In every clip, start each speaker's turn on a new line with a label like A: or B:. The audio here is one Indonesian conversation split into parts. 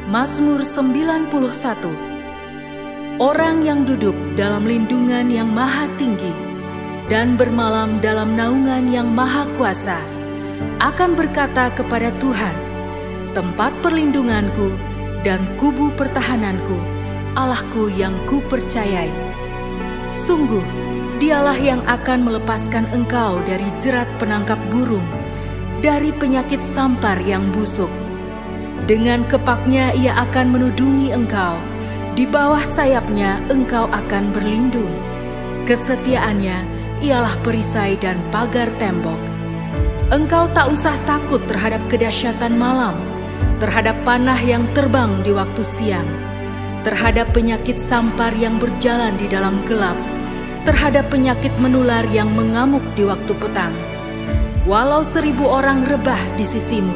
A: Mazmur 91. Orang yang duduk dalam lindungan yang maha tinggi dan bermalam dalam naungan yang maha kuasa akan berkata kepada Tuhan, tempat perlindunganku dan kubu pertahananku, Allahku yang kupercayai. Sungguh, Dialah yang akan melepaskan engkau dari jerat penangkap burung, dari penyakit sampar yang busuk. Dengan kepaknya Ia akan menudungi engkau, di bawah sayapnya engkau akan berlindung. Kesetiaannya ialah perisai dan pagar tembok. Engkau tak usah takut terhadap kedahsyatan malam, terhadap panah yang terbang di waktu siang, terhadap penyakit sampar yang berjalan di dalam gelap, terhadap penyakit menular yang mengamuk di waktu petang. Walau 1.000 orang rebah di sisimu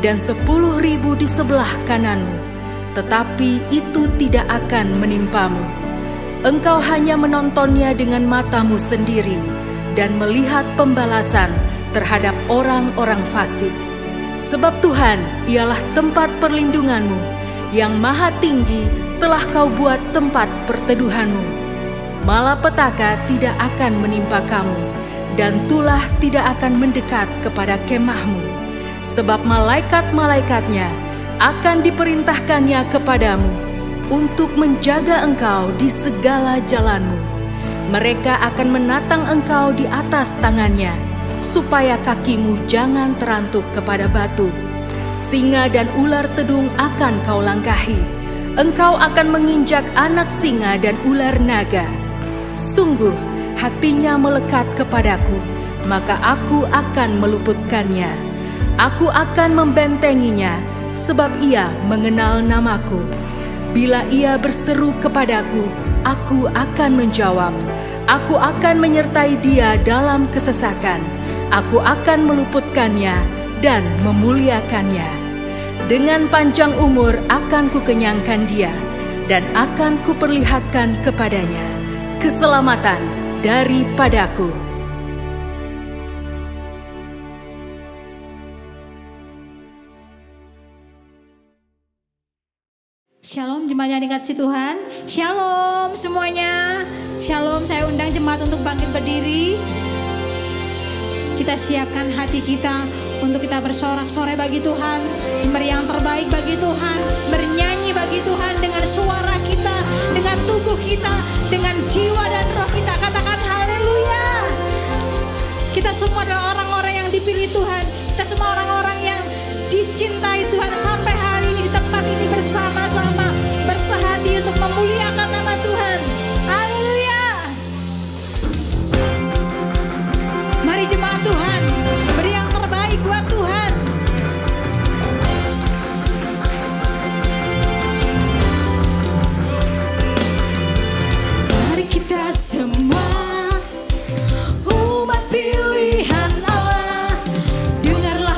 A: dan 10.000 di sebelah kananmu, tetapi itu tidak akan menimpamu. Engkau hanya menontonnya dengan matamu sendiri dan melihat pembalasan terhadap orang-orang fasik. Sebab Tuhan ialah tempat perlindunganmu, yang maha tinggi telah kau buat tempat perteduhanmu. Malapetaka tidak akan menimpa kamu, dan tulah tidak akan mendekat kepada kemahmu. Sebab malaikat-malaikatnya akan diperintahkannya kepadamu untuk menjaga engkau di segala jalanmu. Mereka akan menatang engkau di atas tangannya, supaya kakimu jangan terantuk kepada batu. Singa dan ular tedung akan kau langkahi. Engkau akan menginjak anak singa dan ular naga. Sungguh, hatinya melekat kepadaku, maka aku akan meluputkannya. Aku akan membentenginya, sebab ia mengenal namaku. Bila ia berseru kepadaku, aku akan menjawab. Aku akan menyertai dia dalam kesesakan. Aku akan meluputkannya dan memuliakannya. Dengan panjang umur akan kukenyangkan dia, dan akan kuperlihatkan kepadanya keselamatan daripadaku.
B: Shalom jemaat yang dikasihi Tuhan. Shalom semuanya. Shalom, saya undang jemaat untuk bangkit berdiri. Kita siapkan hati kita untuk kita bersorak-sorai bagi Tuhan, memberi yang terbaik bagi Tuhan, bernyanyi bagi Tuhan dengan suara kita, dengan tubuh kita, dengan jiwa dan roh kita. Katakan haleluya. Kita semua adalah orang-orang yang dipilih Tuhan. Kita semua orang-orang yang dicintai Tuhan. Sampai hari ini di tempat ini bersama-sama bersehadi untuk memuliakan nama Tuhan. Haleluya. Mari jemaat Tuhan, beri yang terbaik buat Tuhan. Mari kita semua umat pilihan Allah, dengarlah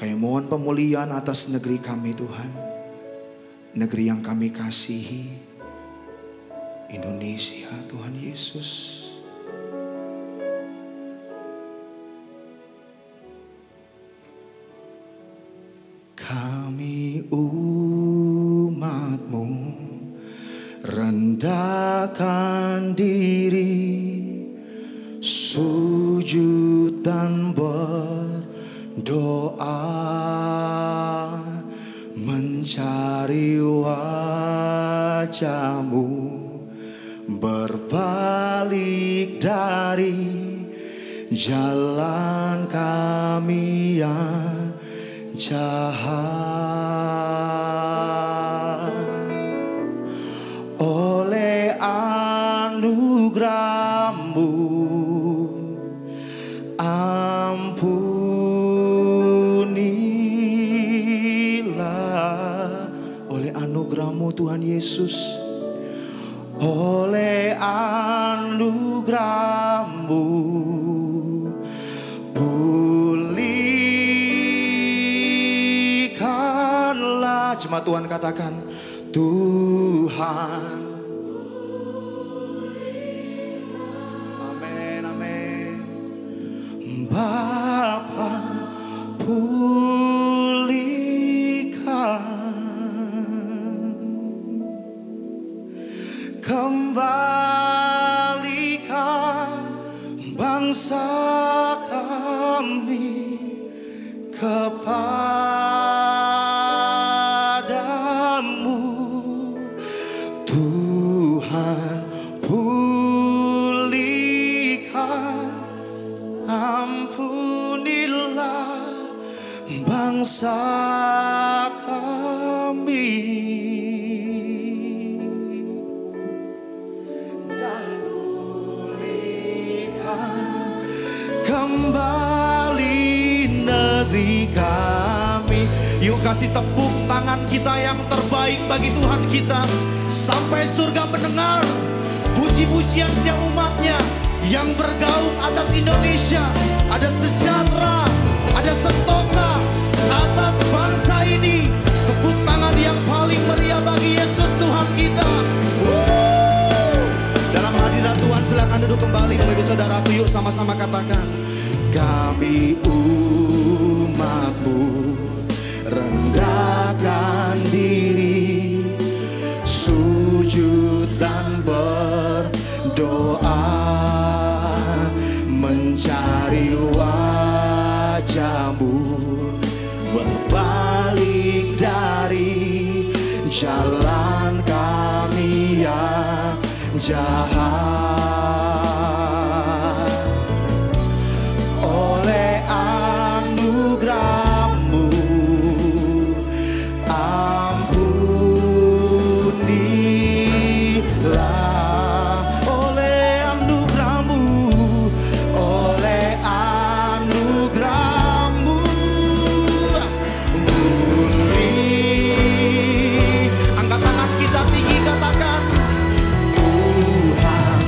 C: Kami mohon pemulihan atas negeri kami Tuhan. Negeri yang kami kasihi, Indonesia Tuhan Yesus. Kami umat-Mu rendahkan diri, sujud dan berdoa, mencari wajah-Mu, berbalik dari jalan kami yang jahat. Oleh anugerah-Mu ampunilah. Oleh anugerah-Mu Tuhan Yesus, oleh anugerah-Mu pulihkanlah. Jemaat Tuhan katakan, Tuhan. Amin, amin. Bapa, pulihkan kembalikan bangsa kami kepadamu. Tuhan, pulihkan, ampunilah bangsa kami, dan pulihkan kembali negeri kami. Yuk kasih tepuk tangan kita yang terbaik bagi Tuhan kita, sampai surga mendengar puji-pujian setiap umatnya yang bergaung atas Indonesia. Ada sejahtera, ada sentosa atas bangsa ini. Tepuk tangan yang paling meriah bagi Yesus Tuhan kita. Dalam hadirat Tuhan silakan duduk kembali Bapak Ibu Saudaraku. Yuk sama-sama katakan, kami umat-Mu rendahkan diri, sujud dan berdoa, mencari wajah-Mu, berbalik dari jalan kami yang jahat. Oleh anugerah-Mu ampunilah. Oleh anugerah-Mu, oleh anugerah-Mu pulih. Angkat tangan kita tinggi, katakan, Tuhan,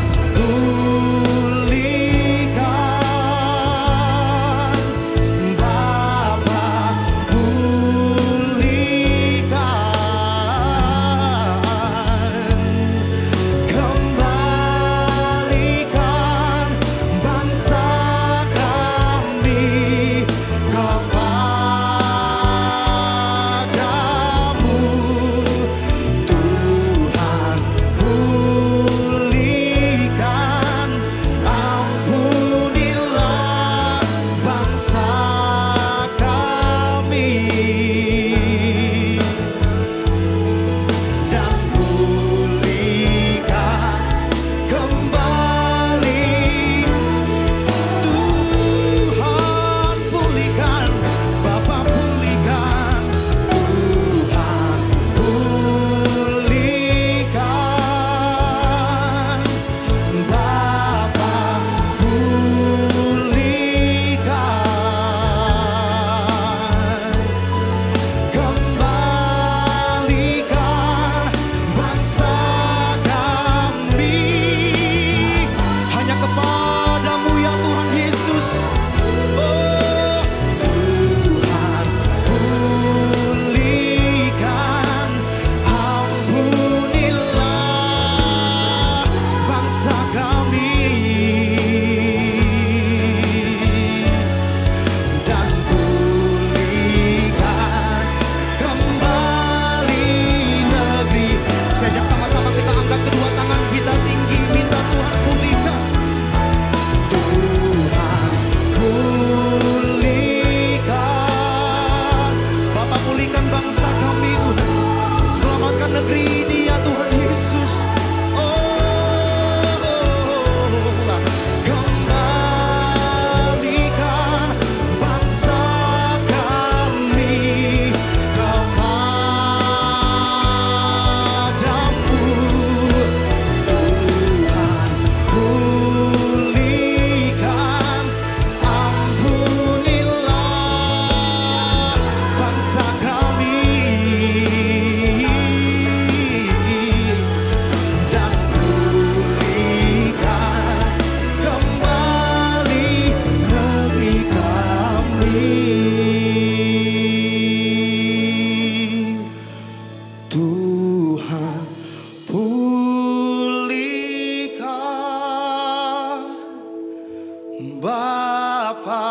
C: Bapa.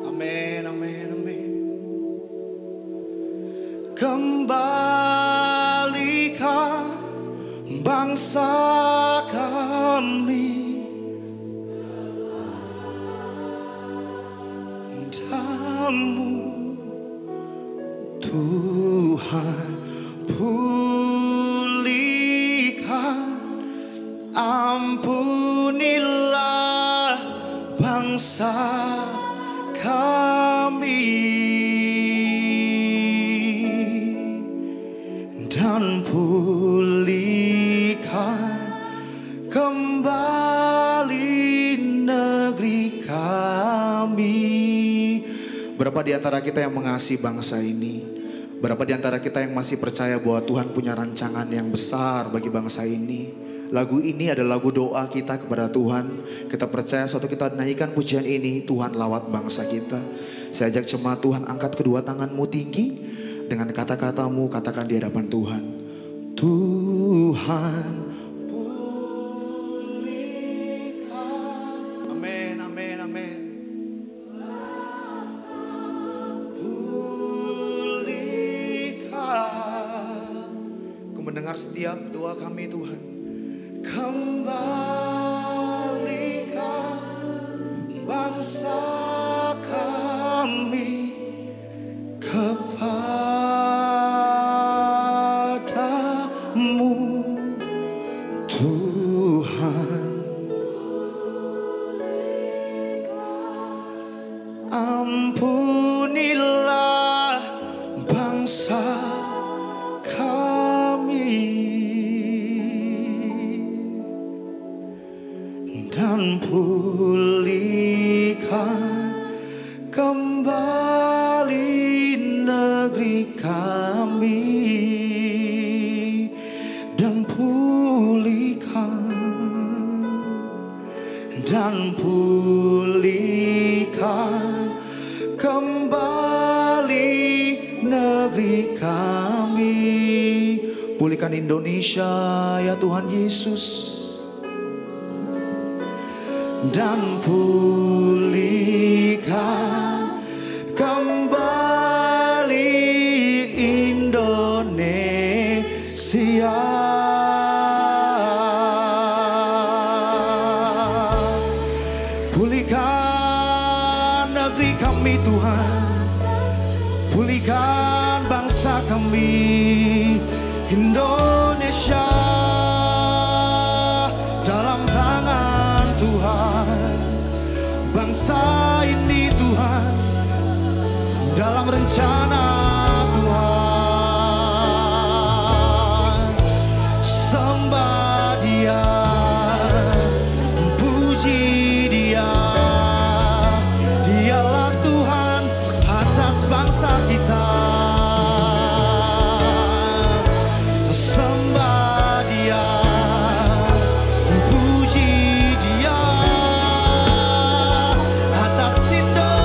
C: Amin, amin, amin. Kembalikan bangsa kami padamu, Tuhan. Pulihkan, ampunilah bangsa kami, dan pulihkan kembali negeri kami. Berapa di antara kita yang mengasihi bangsa ini? Berapa di antara kita yang masih percaya bahwa Tuhan punya rancangan yang besar bagi bangsa ini? Lagu ini adalah lagu doa kita kepada Tuhan. Kita percaya suatu kita naikkan pujian ini, Tuhan lawat bangsa kita. Saya ajak jemaat Tuhan, angkat kedua tanganmu tinggi. Dengan kata-katamu katakan di hadapan Tuhan. Tuhan pulihkan. Amin, amin, amin. Pulihkan. Ku mendengar setiap doa kami Tuhan. Kembalikan bangsa kami kepadamu, Tuhan. Ampunilah bangsa kami, dan pulihkan kembali negeri kami, dan pulihkan kembali negeri kami. Pulihkan Indonesia ya Tuhan Yesus, dan pulihkan kembali Indonesia. Pulihkan negeri kami Tuhan, pulihkan bangsa kami Indonesia dalam tangan Tuhan. Bangsa ini Tuhan dalam rencana Tuhan. Sembah Dia, puji Dia, Dialah Tuhan atas bangsa kita. Sembah Dia, puji Dia atas Indonesia.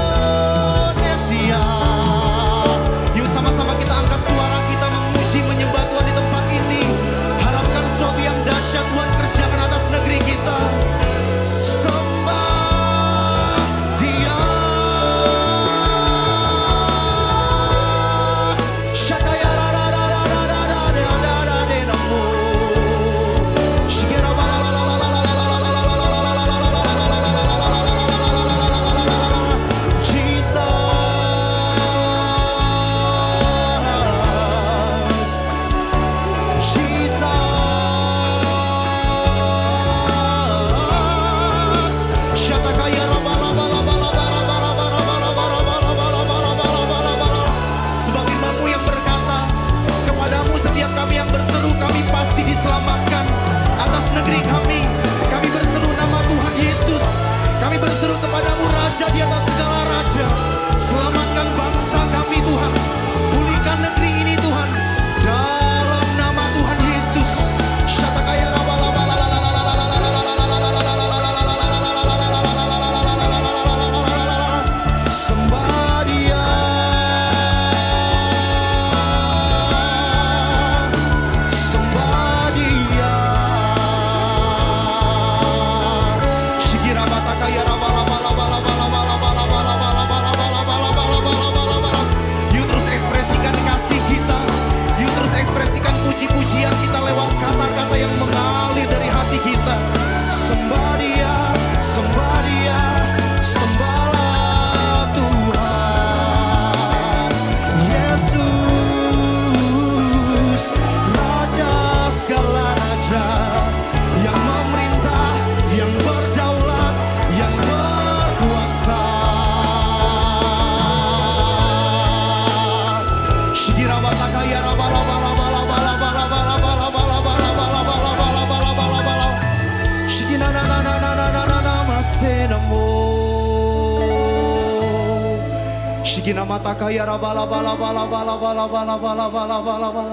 C: Shigina mata kaya rabala bala bala bala bala bala bala bala bala bala.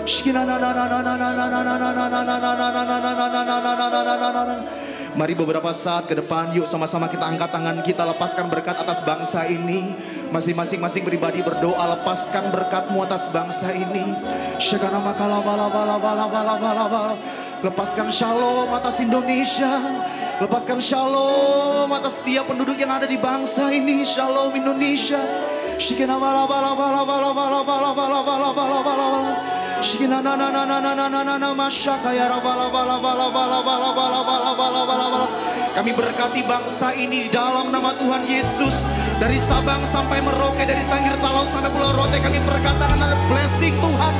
C: Shigina na na na na na na na na na na na na na. Mari beberapa saat ke depan, yuk sama-sama kita angkat tangan kita, lepaskan berkat atas bangsa ini. Masing-masing pribadi berdoa, lepaskan berkat-Mu atas bangsa ini. Shigana makala bala bala bala bala bala bala. Lepaskan shalom atas Indonesia. Lepaskan shalom atas setiap penduduk yang ada di bangsa ini. Shalom Indonesia. Shigana bala bala bala bala bala bala bala bala bala bala. Shigina na na na na na na na na na masyaka ya rabala bala bala bala bala bala bala bala bala bala. Kami berkati bangsa ini di dalam nama Tuhan Yesus. Dari Sabang sampai Merauke, dari Sangir Talaut sampai Pulau Rote, kami berkatakan ada blessing Tuhan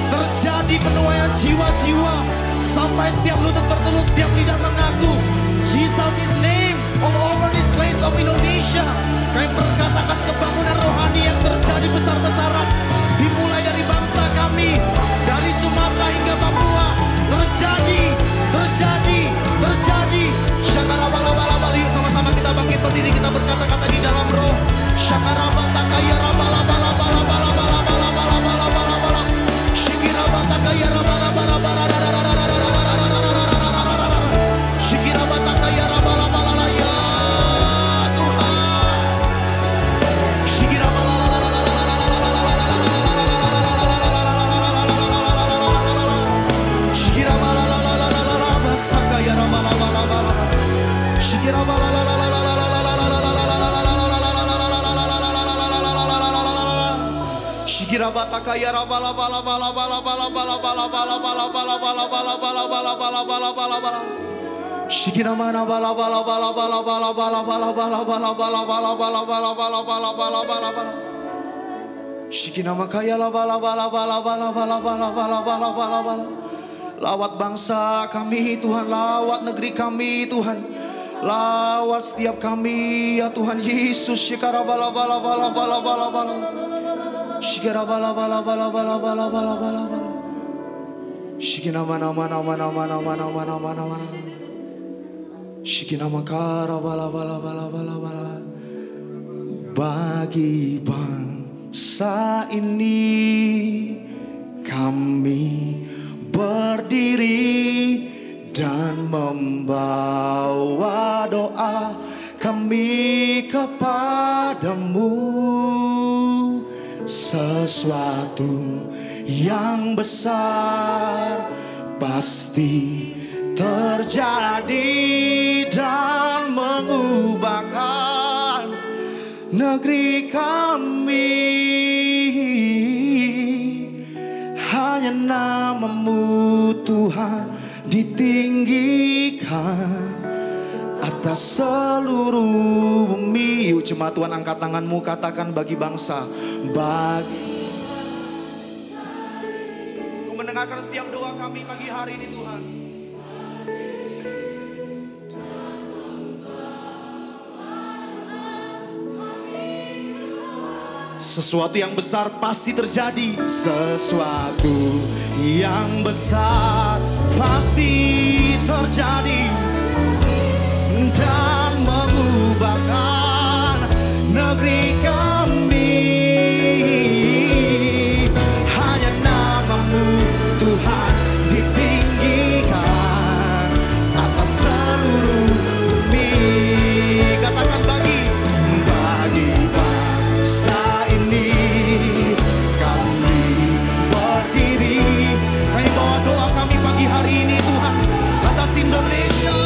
C: terjadi, penuaian jiwa-jiwa sampai setiap lutut bertelut, setiap lidah mengaku Jesus is name all over this place of Indonesia. Kami berkatakan kebangunan rohani yang terjadi besar-besaran dimulai dari bangsa kami, dari Sumatera hingga Papua, terjadi. Syakarabalabala, yuk sama-sama kita bangkit berdiri, kita berkata-kata di dalam roh. Syakarabatakaya rabalabala, Shikirabatakaya rabalabala, Shikirabatakaya rabalabala, ya Tuhan. Shikirabatakaya rabalabala, Shikina mana bala bala bala bala bala bala bala bala bala bala bala bala bala bala bala bala bala bala. Shikina makaya la bala bala bala bala bala bala bala bala bala bala. Lawat bangsa kami Tuhan, lawat negeri kami Tuhan, lawat setiap kami ya Tuhan Yesus. Shikara bala bala bala bala bala bala. Shikara bala bala bala bala bala bala bala bala. Shikina mana mana mana mana mana mana mana mana. Shikina makara bala bala bala bala bala. Bagi bangsa ini kami berdiri dan membawa doa kami kepadamu. Sesuatu yang besar pasti terjadi dan mengubahkan negeri kami. Hanya nama-Mu Tuhan ditinggikan atas seluruh bumi. Yuk jemaat Tuhan, angkat tanganmu, katakan bagi bangsa, bagi Kau mendengarkan setiap doa kami pagi hari ini Tuhan. Sesuatu yang besar pasti terjadi. Sesuatu yang besar pasti terjadi dan mengubahkan negeri kami. Hanya nama-Mu Tuhan ditinggikan atas seluruh bumi. Katakan bagi bangsa ini kami berdiri. Kami bawa doa kami pagi hari ini Tuhan atas Indonesia.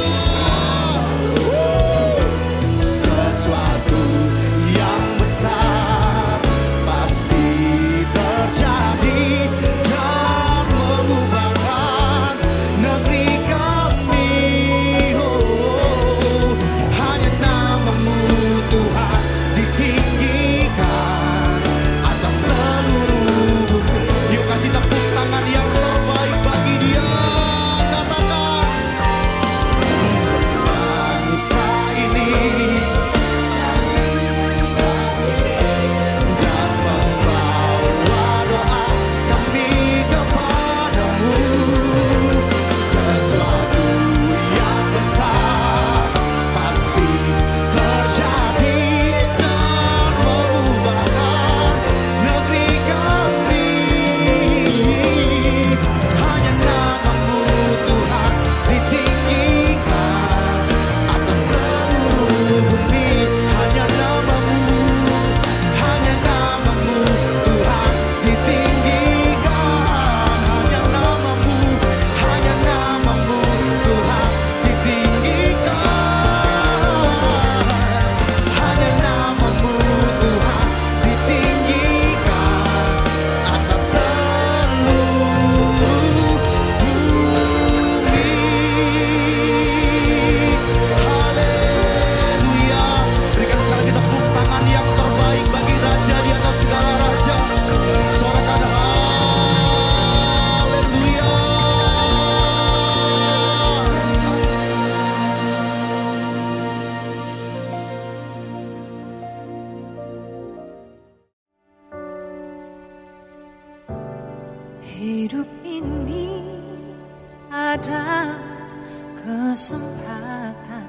D: kesempatan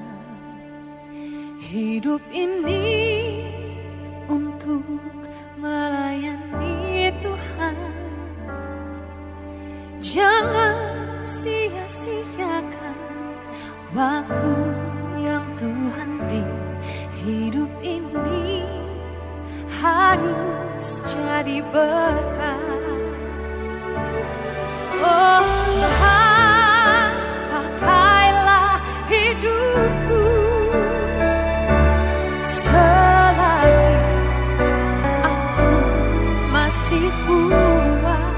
D: hidup ini untuk melayani Tuhan. Jangan sia-siakan waktu yang Tuhan beri. Hidup ini harus jadi berkat. Oh Tuhan, pakailah hidupku selagi aku masih kuat.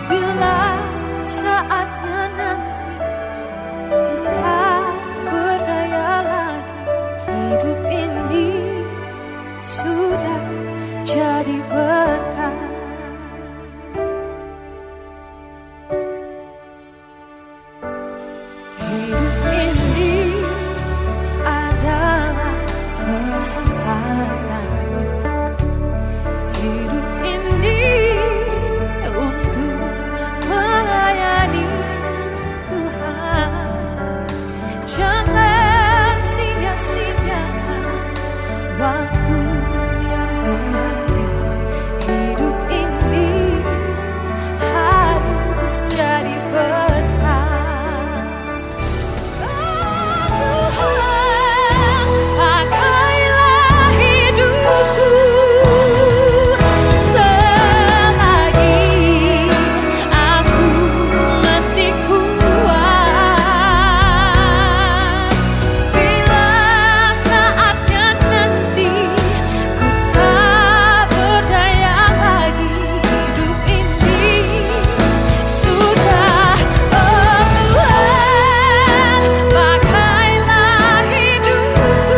D: Bila saatnya nanti ku tak berdaya lagi, hidup ini sudah jadi berkat. Hidup ini adalah kesempatan. Hidup ini untuk melayani Tuhan. Jangan sia-siakan waktu yang Tuhan beri. Hidup ini harus jadi berkat. Tuhan, pakailah hidupku selagi aku masih kuat. Bila saatnya nanti ku tak berdaya lagi, hidup ini sudah. Oh Tuhan, pakailah hidupku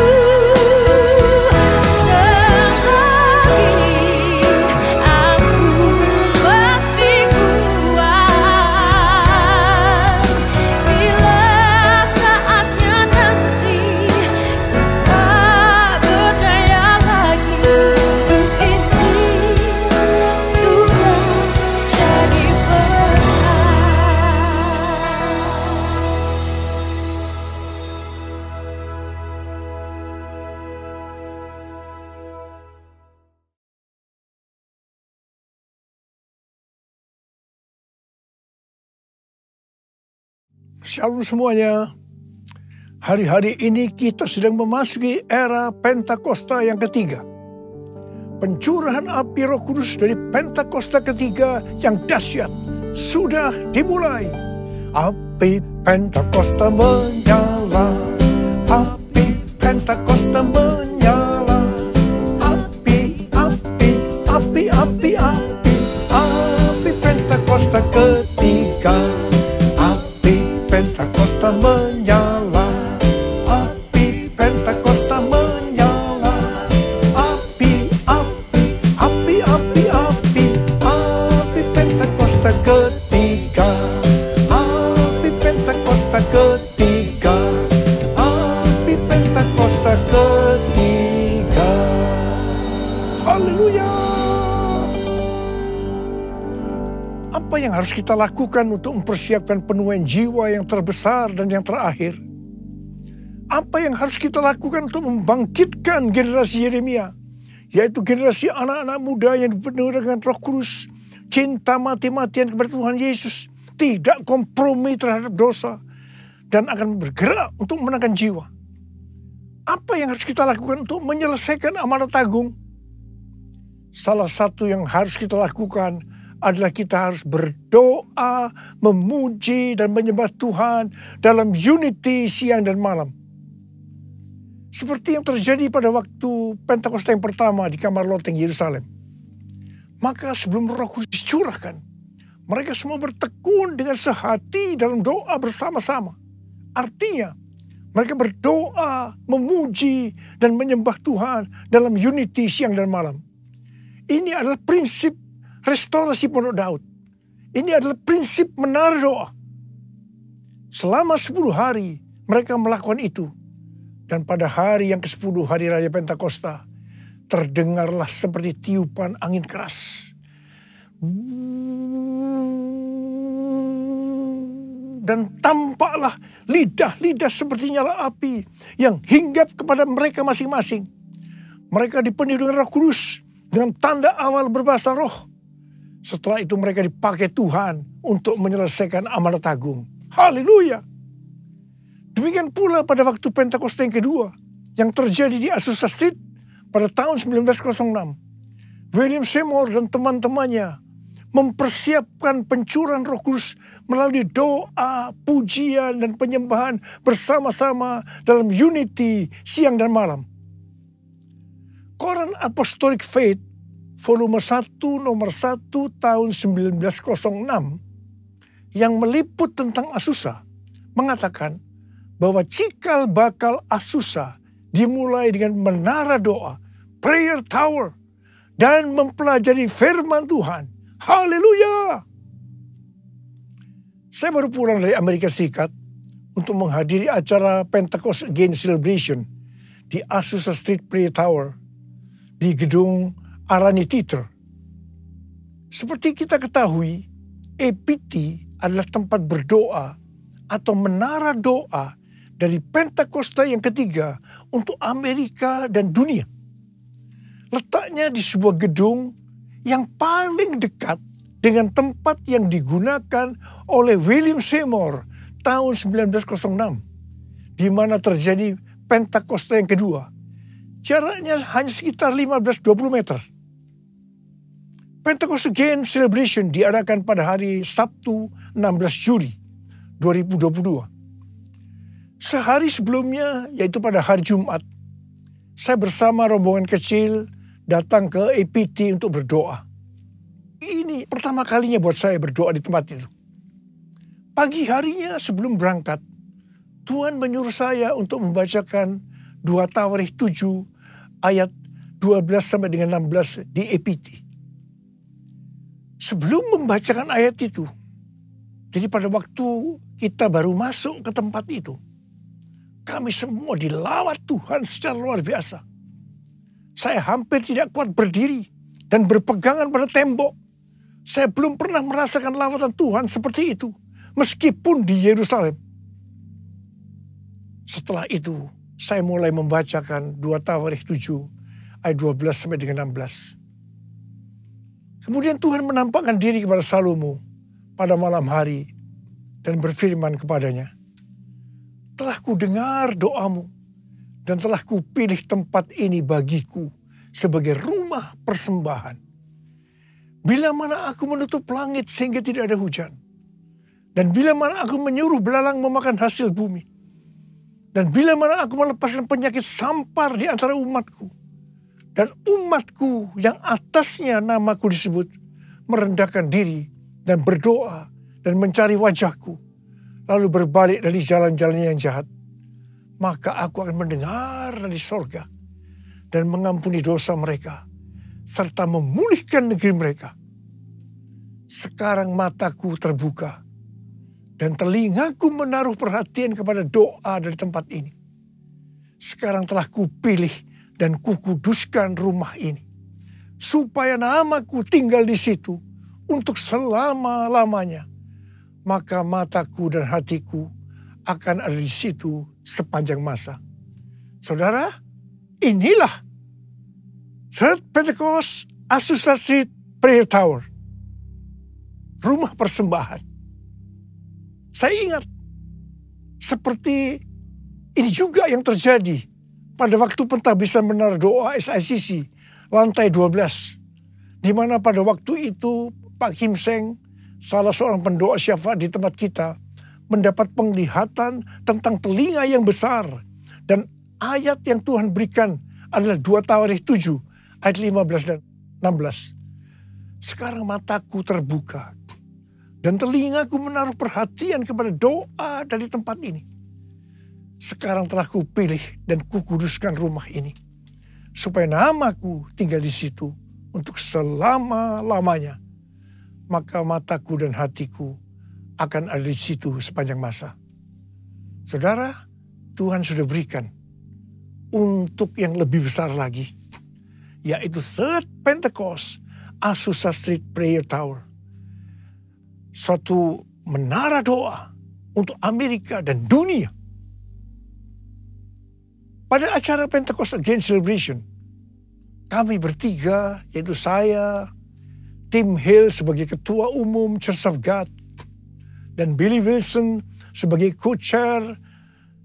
D: selagi aku masih kuat. Bila saatnya nanti ku tak berdaya lagi, hidup ini sudah jadi berkat.
E: Shalom semuanya. Hari-hari ini kita sedang memasuki era Pentakosta yang ketiga. Pencurahan api Roh Kudus dari Pentakosta ketiga yang dahsyat sudah dimulai. Api Pentakosta menyala, api Pentakosta menyala, api, api, api, api, api, api Pentakosta ketiga. Pentakosta menyala, api Pentakosta menyala, api, api, api, api, api, api Pentakosta ketiga, api Pentakosta ketiga, api Pentakosta ketiga. Haleluya. Apa yang harus kita lakukan untuk mempersiapkan penuaian jiwa yang terbesar dan yang terakhir? Apa yang harus kita lakukan untuk membangkitkan generasi Yeremia? Yaitu generasi anak-anak muda yang dipenuhi dengan Roh Kudus, cinta mati-matian kepada Tuhan Yesus, tidak kompromi terhadap dosa, dan akan bergerak untuk memenangkan jiwa. Apa yang harus kita lakukan untuk menyelesaikan amanat agung? Salah satu yang harus kita lakukan adalah kita harus berdoa, memuji dan menyembah Tuhan dalam unity siang dan malam. Seperti yang terjadi pada waktu Pentakosta yang pertama di kamar loteng Yerusalem. Maka sebelum Roh Kudus dicurahkan, mereka semua bertekun dengan sehati dalam doa bersama-sama. Artinya, mereka berdoa, memuji dan menyembah Tuhan dalam unity siang dan malam. Ini adalah prinsip restorasi Pondok Daud. Ini adalah prinsip menara doa. Selama 10 hari mereka melakukan itu. Dan pada hari yang ke-10, hari Raya Pentakosta, terdengarlah seperti tiupan angin keras. dan tampaklah lidah-lidah seperti nyala api yang hinggap kepada mereka masing-masing. Mereka dipenuhi dengan Roh Kudus, dengan tanda awal berbahasa roh. Setelah itu mereka dipakai Tuhan untuk menyelesaikan amanat agung. Haleluya. Demikian pula pada waktu Pentakosta yang kedua yang terjadi di Azusa Street pada tahun 1906. William Seymour dan teman-temannya mempersiapkan pencurahan Roh Kudus melalui doa, pujian, dan penyembahan bersama-sama dalam unity siang dan malam. Koran Apostolic Faith volume 1 nomor 1 tahun 1906 yang meliput tentang Azusa mengatakan bahwa cikal bakal Azusa dimulai dengan menara doa, prayer tower, dan mempelajari firman Tuhan. Haleluya! Saya baru pulang dari Amerika Serikat untuk menghadiri acara Pentecost Again Celebration di Azusa Street Prayer Tower di gedung Arani Theater. Seperti kita ketahui, APT adalah tempat berdoa atau menara doa dari Pentakosta yang ketiga untuk Amerika dan dunia. Letaknya di sebuah gedung yang paling dekat dengan tempat yang digunakan oleh William Seymour tahun 1906, di mana terjadi Pentakosta yang kedua. Jaraknya hanya sekitar 15-20 meter. Pentecost Again Celebration diadakan pada hari Sabtu 16 Juli 2022. Sehari sebelumnya, yaitu pada hari Jumat, saya bersama rombongan kecil datang ke APT untuk berdoa. Ini pertama kalinya buat saya berdoa di tempat itu. Pagi harinya sebelum berangkat, Tuhan menyuruh saya untuk membacakan 2 Tawarikh 7 ayat 12 sampai dengan 16 di APT. Sebelum membacakan ayat itu, jadi pada waktu kita baru masuk ke tempat itu, kami semua dilawat Tuhan secara luar biasa. Saya hampir tidak kuat berdiri dan berpegangan pada tembok. Saya belum pernah merasakan lawatan Tuhan seperti itu, meskipun di Yerusalem. Setelah itu, saya mulai membacakan 2 Tawarikh 7 ayat 12 sampai dengan 16. Kemudian Tuhan menampakkan diri kepada Salomo pada malam hari dan berfirman kepadanya, "Telah kudengar doamu dan telah kupilih tempat ini bagiku sebagai rumah persembahan. Bila mana aku menutup langit sehingga tidak ada hujan, dan bila mana aku menyuruh belalang memakan hasil bumi, dan bila mana aku melepaskan penyakit sampar di antara umatku, dan umatku yang atasnya namaku disebut merendahkan diri dan berdoa dan mencari wajahku, lalu berbalik dari jalan-jalannya yang jahat, maka aku akan mendengar dari sorga dan mengampuni dosa mereka, serta memulihkan negeri mereka. Sekarang mataku terbuka dan telingaku menaruh perhatian kepada doa dari tempat ini. Sekarang telah kupilih dan kukuduskan rumah ini, supaya namaku tinggal di situ untuk selama-lamanya. Maka mataku dan hatiku akan ada di situ sepanjang masa." Saudara, inilah Third Pentecost Azusa Street Prayer Tower, rumah persembahan. Saya ingat seperti ini juga yang terjadi pada waktu pentahbisan menara doa SICC lantai 12, di mana pada waktu itu Pak Kim Seng, salah seorang pendoa syafaat di tempat kita, mendapat penglihatan tentang telinga yang besar, dan ayat yang Tuhan berikan adalah 2 Tawarikh 7 ayat 15 dan 16. Sekarang mataku terbuka dan telingaku menaruh perhatian kepada doa dari tempat ini. Sekarang telah kupilih dan kukuduskan rumah ini, supaya namaku tinggal di situ untuk selama-lamanya. Maka mataku dan hatiku akan ada di situ sepanjang masa. Saudara, Tuhan sudah berikan untuk yang lebih besar lagi, yaitu Third Pentecost Azusa Street Prayer Tower. Suatu menara doa untuk Amerika dan dunia. Pada acara Pentecost Again Celebration, kami bertiga, yaitu saya, Tim Hill sebagai Ketua Umum Church of God, dan Billy Wilson sebagai Co-Chair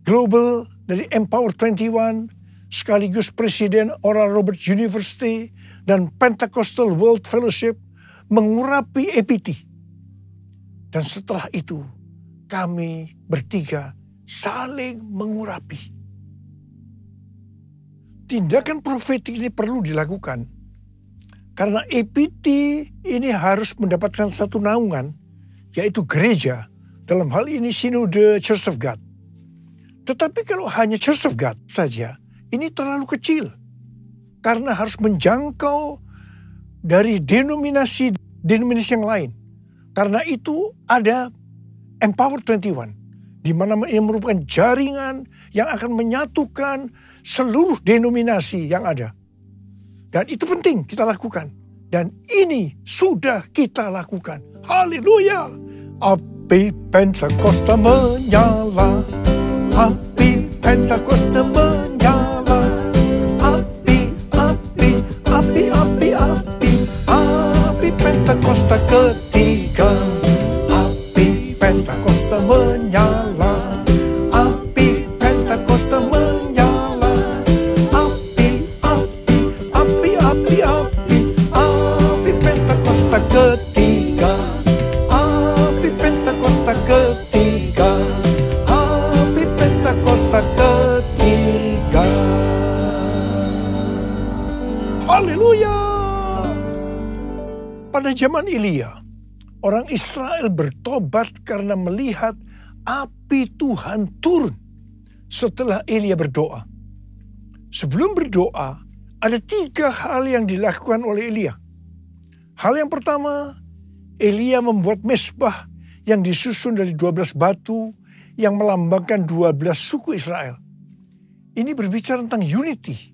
E: Global dari Empower 21, sekaligus Presiden Oral Roberts University dan Pentecostal World Fellowship mengurapi EPT. Dan setelah itu, kami bertiga saling mengurapi. Tindakan profetik ini perlu dilakukan karena EPT ini harus mendapatkan satu naungan, yaitu gereja, dalam hal ini Sinode Church of God. Tetapi kalau hanya Church of God saja, ini terlalu kecil karena harus menjangkau dari denominasi yang lain. Karena itu ada Empower 21, di mana ini merupakan jaringan yang akan menyatukan seluruh denominasi yang ada. Dan itu penting kita lakukan. Dan ini sudah kita lakukan. Haleluya. Api Pentakosta menyala. Api Pentakosta menyala. Api, api, api, api, api. Api Pentakosta ketiga. Api Pentakosta menyala. Api Pentakosta menyala. Api, api, api, api, api. Api Pentakosta ketiga. Api Pentakosta ketiga. Api Pentakosta ketiga. Haleluya. Pada zaman Elia, orang Israel bertobat karena melihat api Tuhan turun setelah Elia berdoa. Sebelum berdoa, ada 3 hal yang dilakukan oleh Elia. Hal yang pertama, Elia membuat mezbah yang disusun dari 12 batu yang melambangkan 12 suku Israel. Ini berbicara tentang unity.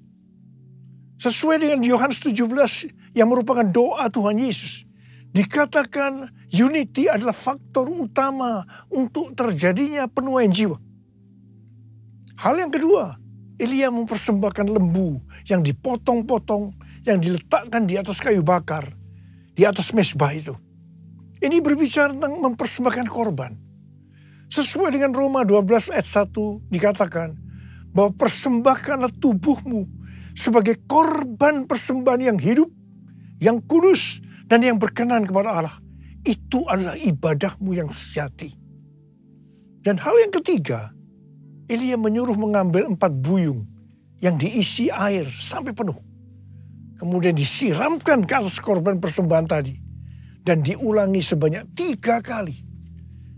E: Sesuai dengan Yohanes 17 yang merupakan doa Tuhan Yesus. Dikatakan unity adalah faktor utama untuk terjadinya penuaian jiwa. Hal yang kedua, Elia mempersembahkan lembu yang dipotong-potong, yang diletakkan di atas kayu bakar, di atas mezbah itu. Ini berbicara tentang mempersembahkan korban. Sesuai dengan Roma 12 ayat 1 dikatakan bahwa persembahkanlah tubuhmu sebagai korban persembahan yang hidup, yang kudus, dan yang berkenan kepada Allah. Itu adalah ibadahmu yang sejati. Dan hal yang ketiga, Elia menyuruh mengambil 4 buyung yang diisi air sampai penuh. Kemudian disiramkan ke atas korban persembahan tadi. Dan diulangi sebanyak 3 kali.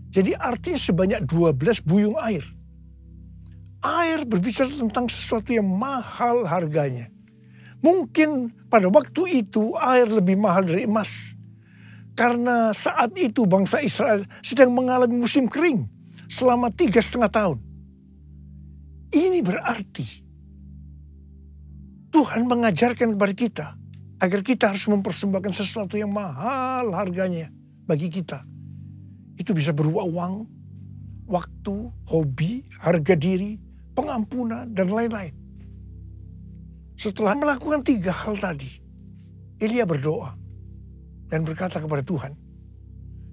E: Jadi artinya sebanyak 12 buyung air. Air berbicara tentang sesuatu yang mahal harganya. Mungkin pada waktu itu air lebih mahal dari emas. Karena saat itu bangsa Israel sedang mengalami musim kering selama 3,5 tahun. Ini berarti Tuhan mengajarkan kepada kita agar kita harus mempersembahkan sesuatu yang mahal harganya bagi kita. Itu bisa berupa uang, waktu, hobi, harga diri, pengampunan, dan lain-lain. Setelah melakukan 3 hal tadi, Elia berdoa dan berkata kepada Tuhan,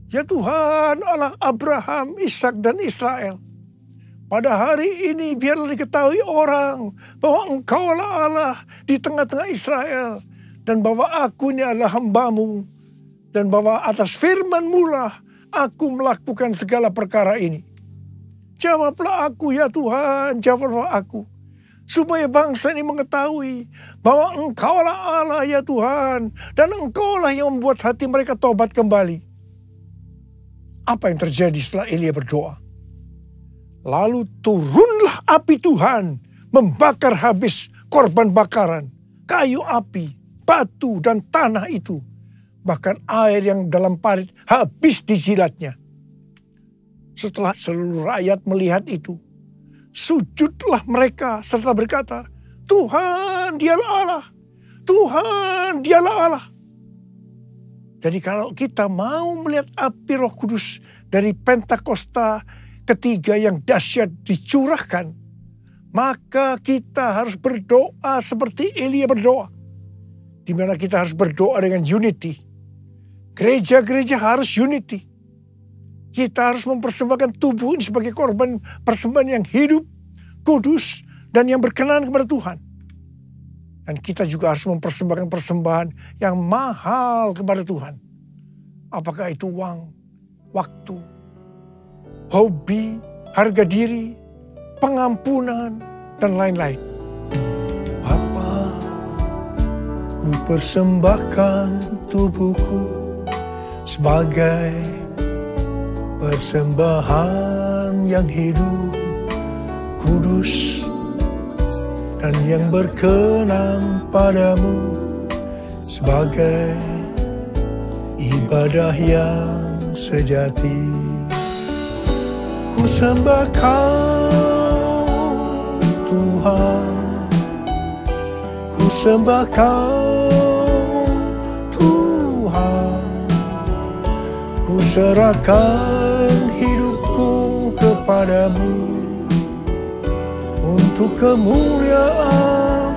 E: "Ya Tuhan, Allah Abraham, Ishak, dan Israel, pada hari ini biarlah diketahui orang bahwa Engkaulah Allah di tengah-tengah Israel, dan bahwa aku ini adalah hamba-Mu, dan bahwa atas firman-Mu lah aku melakukan segala perkara ini. Jawablah aku ya Tuhan, jawablah aku. Supaya bangsa ini mengetahui bahwa Engkaulah Allah ya Tuhan. Dan Engkaulah yang membuat hati mereka tobat kembali." Apa yang terjadi setelah Elia berdoa? Lalu turunlah api Tuhan membakar habis korban bakaran, kayu api, batu, dan tanah itu. Bahkan air yang dalam parit habis dijilatnya. Setelah seluruh rakyat melihat itu, sujudlah mereka serta berkata, "Tuhan, Dialah Allah. Tuhan, Dialah Allah." Jadi kalau kita mau melihat api Roh Kudus dari Pentakosta ketiga yang dahsyat dicurahkan, maka kita harus berdoa seperti Elia berdoa. Di mana kita harus berdoa dengan unity. Gereja-gereja harus unity. Kita harus mempersembahkan tubuh ini sebagai korban persembahan yang hidup, kudus, dan yang berkenan kepada Tuhan. Dan kita juga harus mempersembahkan persembahan yang mahal kepada Tuhan. Apakah itu uang, waktu, hobi, harga diri, pengampunan, dan lain-lain. Bapa, ku persembahkan tubuhku sebagai persembahan yang hidup, kudus, dan yang berkenan padamu, sebagai ibadah yang sejati. Ku sembah Kau Tuhan, ku sembah Kau Tuhan, ku serahkan hidupku kepadamu untuk kemuliaan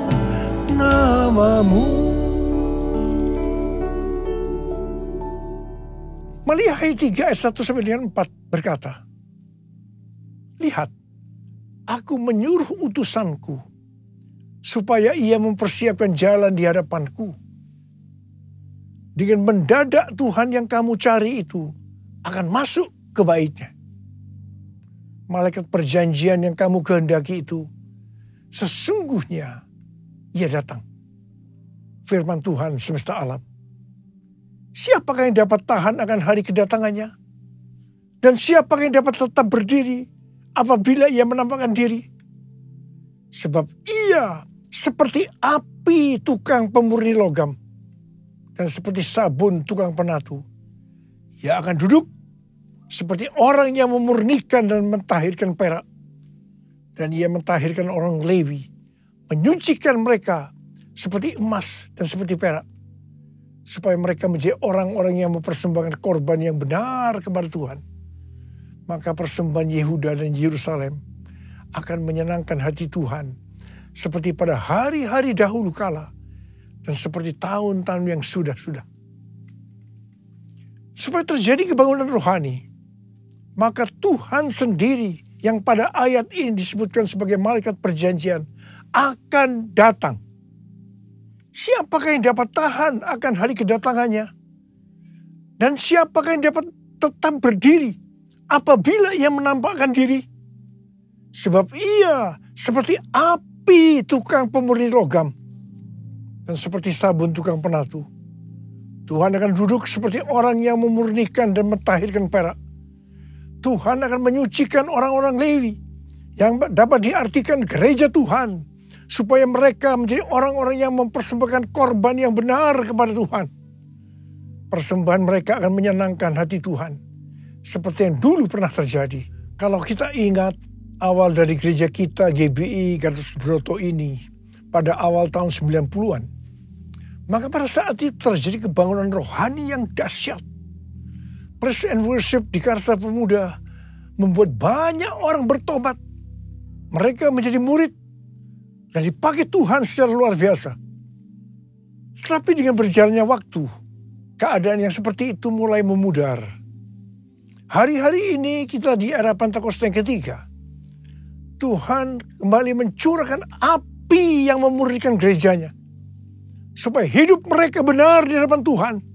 E: nama-Mu. Maliahi 3 ayat 1 sampai dengan 4 berkata, lihat, aku menyuruh utusanku supaya ia mempersiapkan jalan di hadapanku. Dengan mendadak Tuhan yang kamu cari itu akan masuk ke baitnya. Malaikat perjanjian yang kamu kehendaki itu sesungguhnya ia datang. Firman Tuhan semesta alam. Siapakah yang dapat tahan akan hari kedatangannya? Dan siapakah yang dapat tetap berdiri apabila ia menampakkan diri? Sebab ia seperti api tukang pemurni logam dan seperti sabun tukang penatu. Ia akan duduk seperti orang yang memurnikan dan mentahirkan perak. Dan ia mentahirkan orang Lewi, menyucikan mereka seperti emas dan seperti perak, supaya mereka menjadi orang-orang yang mempersembahkan korban yang benar kepada Tuhan. Maka persembahan Yehuda dan Yerusalem akan menyenangkan hati Tuhan, seperti pada hari-hari dahulu kala, dan seperti tahun-tahun yang sudah-sudah. Supaya terjadi kebangunan rohani, maka Tuhan sendiri yang pada ayat ini disebutkan sebagai malaikat perjanjian akan datang. Siapakah yang dapat tahan akan hari kedatangannya? Dan siapakah yang dapat tetap berdiri apabila ia menampakkan diri? Sebab ia seperti api tukang pemurni logam dan seperti sabun tukang penatu. Tuhan akan duduk seperti orang yang memurnikan dan mentahirkan perak. Tuhan akan menyucikan orang-orang Lewi yang dapat diartikan gereja Tuhan, supaya mereka menjadi orang-orang yang mempersembahkan korban yang benar kepada Tuhan. Persembahan mereka akan menyenangkan hati Tuhan, seperti yang dulu pernah terjadi. Kalau kita ingat awal dari gereja kita GBI Gatot Subroto ini pada awal tahun 90-an, maka pada saat itu terjadi kebangunan rohani yang dahsyat. Praise and worship di Karsa Pemuda membuat banyak orang bertobat. Mereka menjadi murid dan dipakai Tuhan secara luar biasa. Tetapi dengan berjalannya waktu, keadaan yang seperti itu mulai memudar. Hari-hari ini kita di era Pentakosta yang ketiga. Tuhan kembali mencurahkan api yang memurnikan gerejanya, supaya hidup mereka benar di hadapan Tuhan.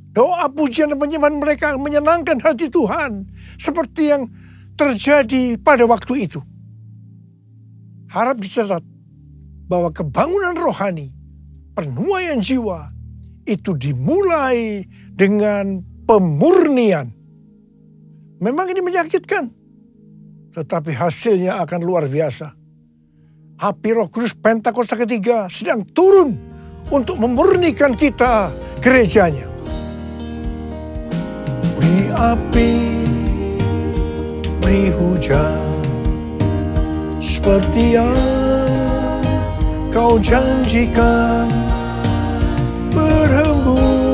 E: Doa, pujian, dan penyembahan mereka menyenangkan hati Tuhan, seperti yang terjadi pada waktu itu. Harap dicatat bahwa kebangunan rohani, penuaian jiwa, itu dimulai dengan pemurnian. Memang ini menyakitkan, tetapi hasilnya akan luar biasa. Api Roh Kudus Pentakosta ketiga sedang turun untuk memurnikan kita, gerejanya. Beri api, beri hujan, seperti yang Kau janjikan, berhembus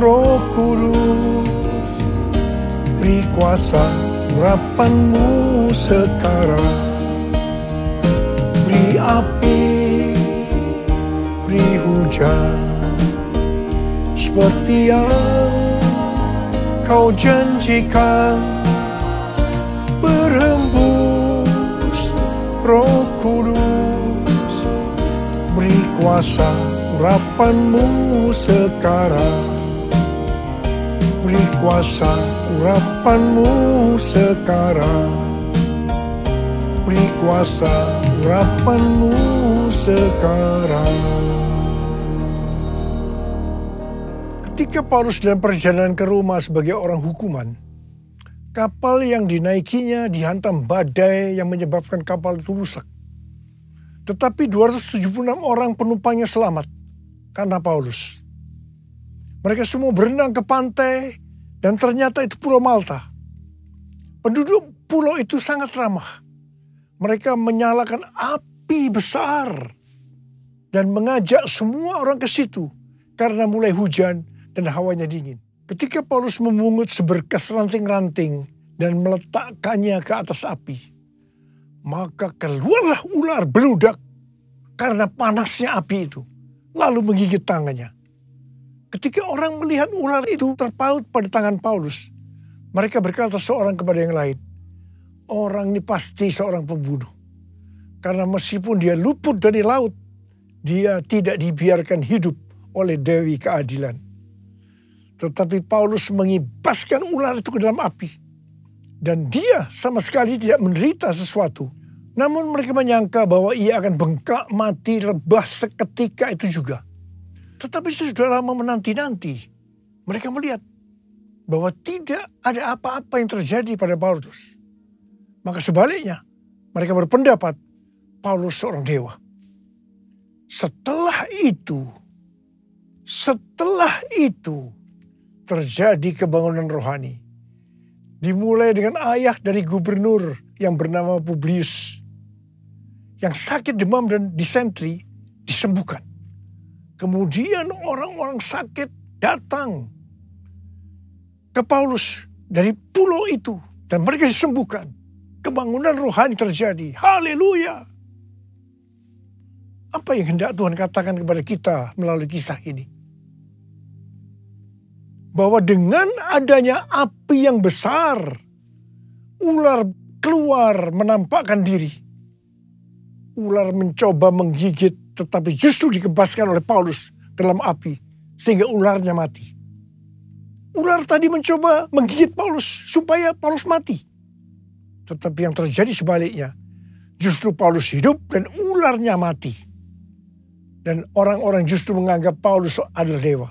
E: Roh Kudus, beri kuasa urapanmu sekarang. Beri api, beri hujan, seperti yang kau janjikan. Berhembus Roh Kudus, beri kuasa urapanmu sekarang. Beri kuasa urapanmu sekarang. Beri kuasa urapanmu sekarang. Ketika Paulus dalam perjalanan ke Roma sebagai orang hukuman, kapal yang dinaikinya dihantam badai yang menyebabkan kapal itu rusak. Tetapi 276 orang penumpangnya selamat karena Paulus. Mereka semua berenang ke pantai dan ternyata itu Pulau Malta. Penduduk pulau itu sangat ramah. Mereka menyalakan api besar dan mengajak semua orang ke situ karena mulai hujan dan hawanya dingin. Ketika Paulus memungut seberkas ranting-ranting dan meletakkannya ke atas api, maka keluarlah ular beludak karena panasnya api itu, lalu menggigit tangannya. Ketika orang melihat ular itu terpaut pada tangan Paulus, mereka berkata seorang kepada yang lain, orang ini pasti seorang pembunuh. Karena meskipun dia luput dari laut, dia tidak dibiarkan hidup oleh Dewi Keadilan. Tetapi Paulus mengibaskan ular itu ke dalam api. Dan dia sama sekali tidak menderita sesuatu. Namun mereka menyangka bahwa ia akan bengkak mati rebah seketika itu juga. Tetapi sudah lama menanti-nanti. Mereka melihat bahwa tidak ada apa-apa yang terjadi pada Paulus. Maka sebaliknya mereka berpendapat Paulus seorang dewa. Setelah itu terjadi kebangunan rohani. Dimulai dengan ayah dari gubernur yang bernama Publius. Yang sakit demam dan disentri disembuhkan. Kemudian orang-orang sakit datang ke Paulus dari pulau itu. Dan mereka disembuhkan. Kebangunan rohani terjadi. Haleluya. Apa yang hendak Tuhan katakan kepada kita melalui kisah ini? Bahwa dengan adanya api yang besar, ular keluar menampakkan diri. Ular mencoba menggigit, tetapi justru dikebaskan oleh Paulus dalam api, sehingga ularnya mati. Ular tadi mencoba menggigit Paulus, supaya Paulus mati. Tetapi yang terjadi sebaliknya, justru Paulus hidup dan ularnya mati. Dan orang-orang justru menganggap Paulus adalah dewa.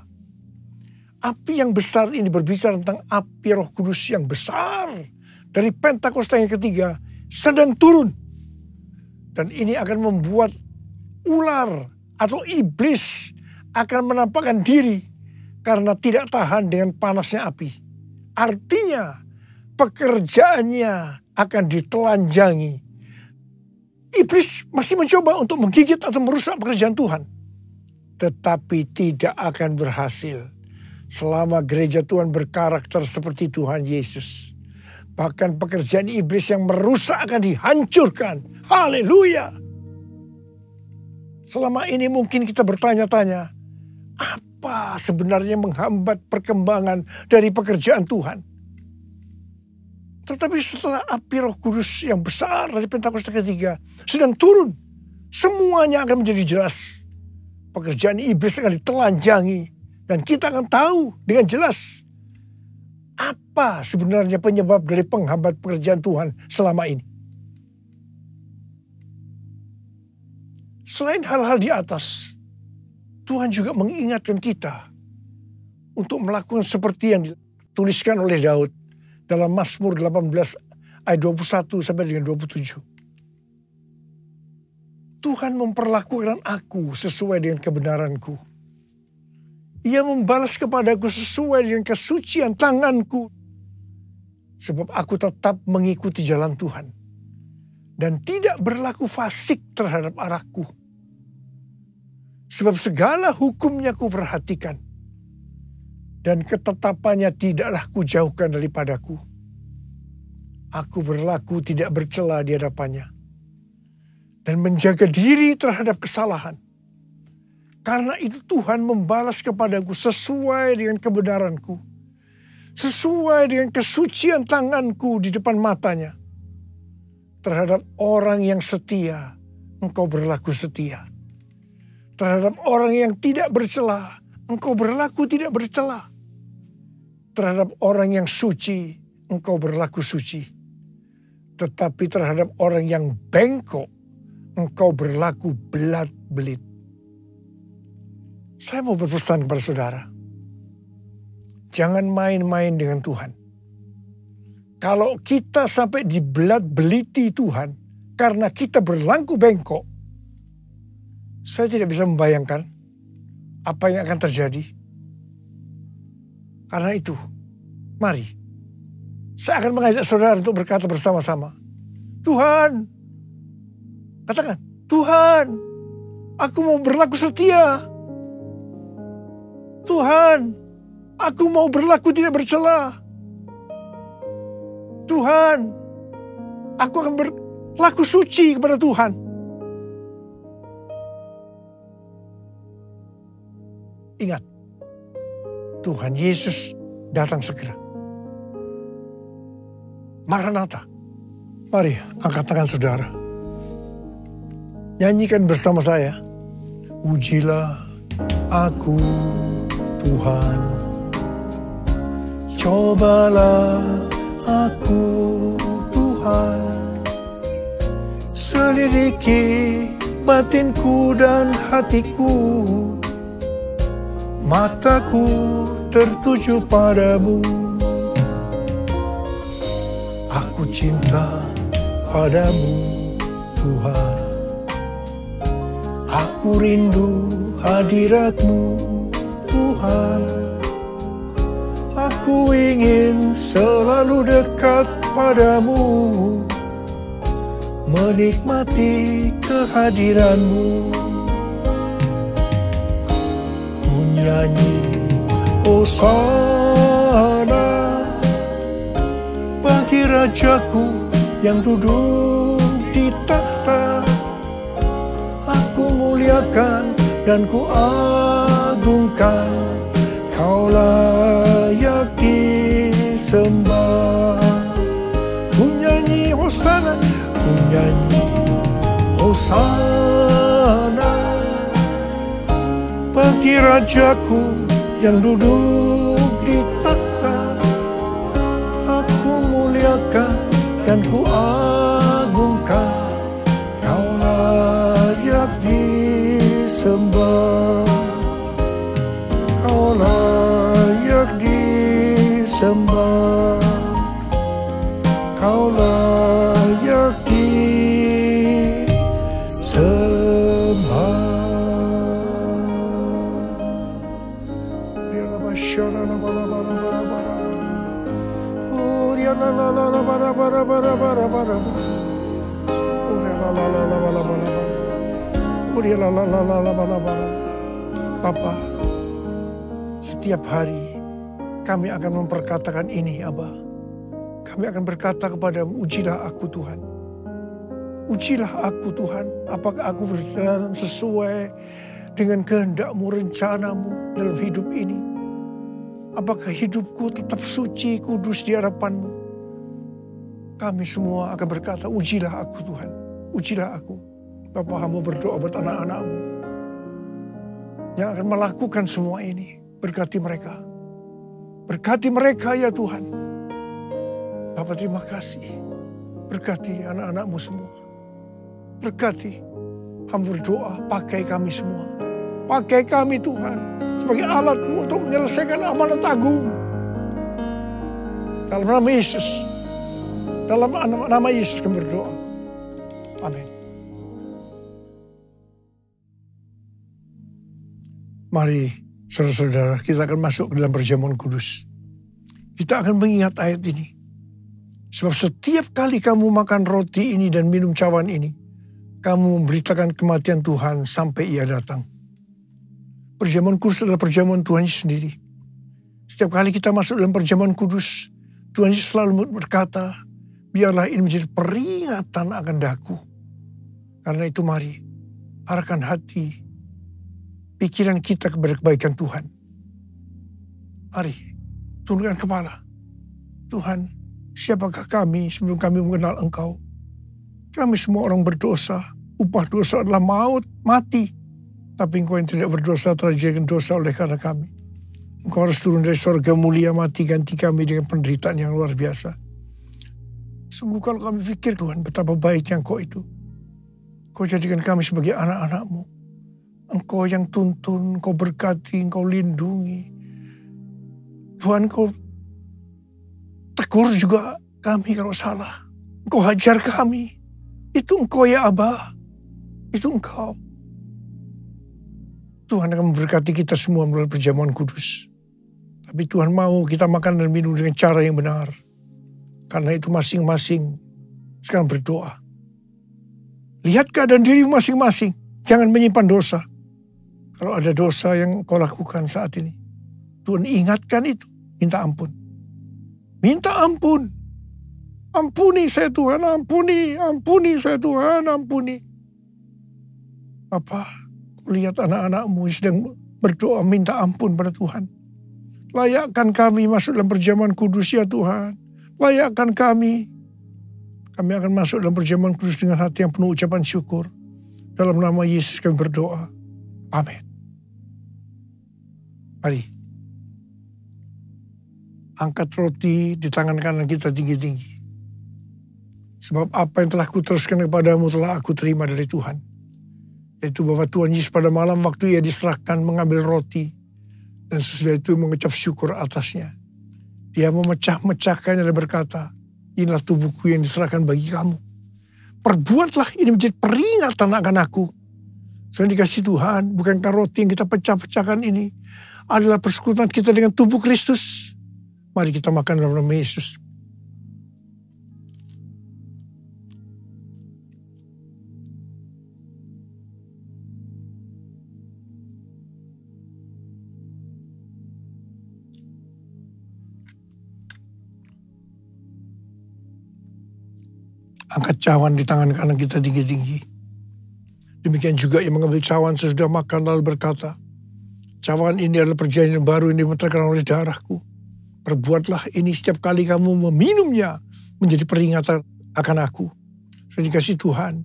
E: Api yang besar ini berbicara tentang api Roh Kudus yang besar dari Pentakosta yang ketiga sedang turun. Dan ini akan membuat ular atau iblis akan menampakkan diri karena tidak tahan dengan panasnya api. Artinya pekerjaannya akan ditelanjangi. Iblis masih mencoba untuk menggigit atau merusak pekerjaan Tuhan. Tetapi tidak akan berhasil. Selama gereja Tuhan berkarakter seperti Tuhan Yesus. Bahkan pekerjaan iblis yang merusak akan dihancurkan. Haleluya. Selama ini mungkin kita bertanya-tanya. Apa sebenarnya menghambat perkembangan dari pekerjaan Tuhan? Tetapi setelah api Roh Kudus yang besar dari Pentakosta ketiga sedang turun. Semuanya akan menjadi jelas. Pekerjaan iblis akan ditelanjangi. Dan kita akan tahu dengan jelas apa sebenarnya penyebab dari penghambat pekerjaan Tuhan selama ini. Selain hal-hal di atas, Tuhan juga mengingatkan kita untuk melakukan seperti yang dituliskan oleh Daud dalam Mazmur 18 ayat 21 sampai dengan 27. Tuhan memperlakukan aku sesuai dengan kebenaranku. Ia membalas kepadaku sesuai dengan kesucian tanganku. Sebab aku tetap mengikuti jalan Tuhan. Dan tidak berlaku fasik terhadap arahku. Sebab segala hukumnya ku perhatikan. Dan ketetapannya tidaklah ku jauhkan daripadaku. Aku berlaku tidak bercela di hadapannya. Dan menjaga diri terhadap kesalahan. Karena itu Tuhan membalas kepadaku sesuai dengan kebenaranku. Sesuai dengan kesucian tanganku di depan matanya. Terhadap orang yang setia, engkau berlaku setia. Terhadap orang yang tidak bercela, engkau berlaku tidak bercela. Terhadap orang yang suci, engkau berlaku suci. Tetapi terhadap orang yang bengkok, engkau berlaku belat-belit. Saya mau berpesan kepada saudara. Jangan main-main dengan Tuhan. Kalau kita sampai dibelat-beliti Tuhan karena kita berlaku bengkok, saya tidak bisa membayangkan apa yang akan terjadi. Karena itu, mari saya akan mengajak saudara untuk berkata bersama-sama, Tuhan, katakan, Tuhan, aku mau berlaku setia. Tuhan, aku mau berlaku tidak bercela. Tuhan, aku akan berlaku suci kepada Tuhan. Ingat, Tuhan Yesus datang segera. Maranatha. Mari angkat tangan saudara. Nyanyikan bersama saya. Ujilah aku Tuhan. Cobalah aku Tuhan. Selidiki batinku dan hatiku. Mataku tertuju padamu. Aku cinta padamu Tuhan. Aku rindu hadirat-Mu Tuhan. Aku ingin selalu dekat padamu, menikmati kehadiran-Mu. Ku nyanyi Hosana bagi Rajaku yang duduk di takhta. Aku muliakan dan ku agungkan, Kau layak disembah. Ku nyanyi Hosana, ku nyanyi Hosana bagi Rajaku yang duduk di takhta. Aku muliakan dan ku agungkan, Kau layak disembah. Kau layak disembah. Kau layak disembah. Bapa, setiap hari kami akan memperkatakan ini, Abba. Kami akan berkata kepadamu, ujilah aku Tuhan. Ujilah aku Tuhan, apakah aku berjalan sesuai dengan kehendak-Mu, rencana-Mu dalam hidup ini. Apakah hidupku tetap suci, kudus di hadapan-Mu. Kami semua akan berkata, ujilah aku Tuhan. Ujilah aku. Bapa, hamba berdoa buat anak-anak-Mu yang akan melakukan semua ini. Berkati mereka. Berkati mereka ya Tuhan. Bapa, terima kasih. Berkati anak-anak-Mu semua. Berkati. Hamba berdoa, pakai kami semua. Pakai kami Tuhan. Sebagai alat-Mu untuk menyelesaikan amanat agung. Dalam nama Yesus. Dalam nama Yesus kami berdoa. Amin. Mari saudara-saudara, kita akan masuk ke dalam perjamuan kudus. Kita akan mengingat ayat ini. Sebab setiap kali kamu makan roti ini dan minum cawan ini, kamu memberitakan kematian Tuhan sampai Ia datang. Perjamuan kudus adalah perjamuan Tuhan Yesus sendiri. Setiap kali kita masuk dalam perjamuan kudus, Tuhan Yesus selalu berkata, biarlah ini menjadi peringatan akan daku. Karena itu mari, arahkan hati, pikiran kita kepada kebaikan Tuhan. Mari, tundukkan kepala. Tuhan, siapakah kami sebelum kami mengenal Engkau? Kami semua orang berdosa, upah dosa adalah maut, mati. Tapi Engkau yang tidak berdosa telah dijadikan dosa oleh karena kami. Engkau harus turun dari surga mulia, mati ganti kami dengan penderitaan yang luar biasa. Sungguh kalau kami pikir Tuhan, betapa baiknya Engkau itu. Engkau jadikan kami sebagai anak-anak-Mu. Engkau yang tuntun, Engkau berkati, Engkau lindungi. Tuhan, Engkau tegur juga kami kalau salah. Engkau hajar kami. Itu Engkau ya Abah. Itu Engkau. Tuhan akan memberkati kita semua melalui perjamuan kudus. Tapi Tuhan mau kita makan dan minum dengan cara yang benar. Karena itu masing-masing sekarang berdoa. Lihat keadaan diri masing-masing. Jangan menyimpan dosa. Kalau ada dosa yang kau lakukan saat ini, Tuhan ingatkan itu. Minta ampun. Minta ampun. Ampuni saya Tuhan, ampuni. Ampuni saya Tuhan, ampuni. Bapa, kau lihat anak-anak-Mu sedang berdoa minta ampun pada Tuhan. Layakkan kami masuk dalam perjamuan kudus ya Tuhan. Layakkan kami. Kami akan masuk dalam perjamuan kudus dengan hati yang penuh ucapan syukur. Dalam nama Yesus kami berdoa. Amin. Mari. Angkat roti di tangan kanan kita tinggi-tinggi. Sebab apa yang telah kuteruskan kepadamu telah aku terima dari Tuhan. Yaitu bahwa Tuhan Yesus pada malam waktu ia diserahkan mengambil roti. Dan sesudah itu mengucap syukur atasnya. Dia memecah-mecahkannya dan berkata, inilah tubuhku yang diserahkan bagi kamu. Perbuatlah ini menjadi peringatan akan aku. Selain dikasih Tuhan, bukankah roti yang kita pecah-pecahkan ini adalah persekutuan kita dengan tubuh Kristus. Mari kita makan dalam nama Yesus. Angkat cawan di tangan kanan kita tinggi-tinggi. Demikian juga yang mengambil cawan sesudah makan lalu berkata, cawan ini adalah perjanjian baru yang dimeterkan oleh darahku. Perbuatlah ini setiap kali kamu meminumnya menjadi peringatan akan aku. Sudah dikasih Tuhan.